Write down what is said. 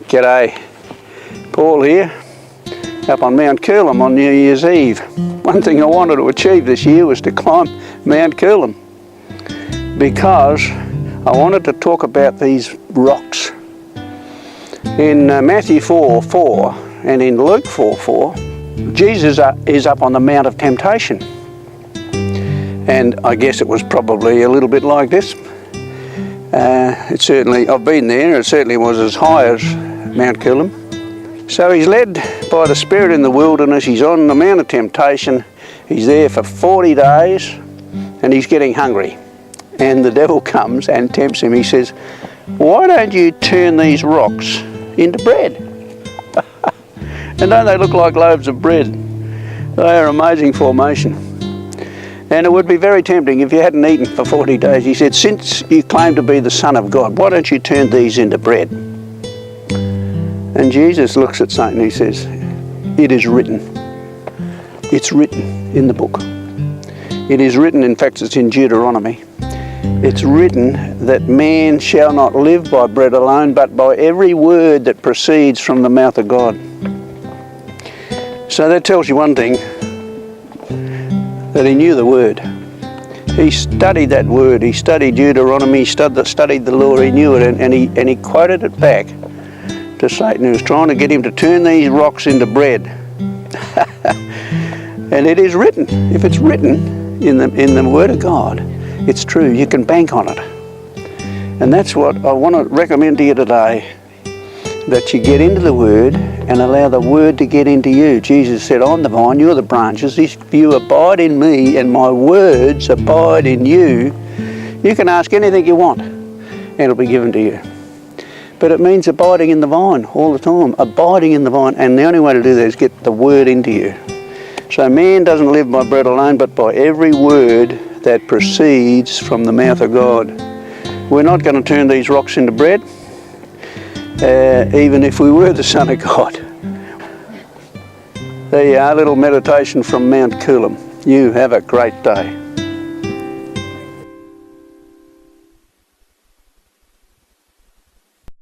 G'day, Paul here, up on Mount Coolum on New Year's Eve. One thing I wanted to achieve this year was to climb Mount Coolum because I wanted to talk about these rocks. In Matthew 4:4 and in Luke 4:4, Jesus is up on the Mount of Temptation. And I guess it was probably a little bit like this. I've been there, it certainly was as high as Mount Coolum. So he's led by the Spirit in the wilderness, he's on the Mount of Temptation, he's there for 40 days and he's getting hungry. And the devil comes and tempts him. He says, why don't you turn these rocks into bread? And don't they look like loaves of bread? They are amazing formation. And it would be very tempting if you hadn't eaten for 40 days. He said, since you claim to be the Son of God, why don't you turn these into bread? And Jesus looks at Satan and he says, it is written. It's written in the book. It is written, in fact it's in Deuteronomy. It's written that man shall not live by bread alone, but by every word that proceeds from the mouth of God. So that tells you one thing, that he knew the word. He studied that word, he studied Deuteronomy, he studied the law, he knew it, and he quoted it back to Satan, who was trying to get him to turn these rocks into bread. And it is written. If it's written in the Word of God, it's true. You can bank on it. And that's what I want to recommend to you today, that you get into the Word and allow the Word to get into you. Jesus said, I'm the vine, you're the branches. If you abide in me and my words abide in you, you can ask anything you want and it'll be given to you. But it means abiding in the vine all the time, abiding in the vine, and the only way to do that is get the word into you. So man doesn't live by bread alone, but by every word that proceeds from the mouth of God. We're not going to turn these rocks into bread, even if we were the Son of God. There you are, a little meditation from Mount Coolum. You have a great day.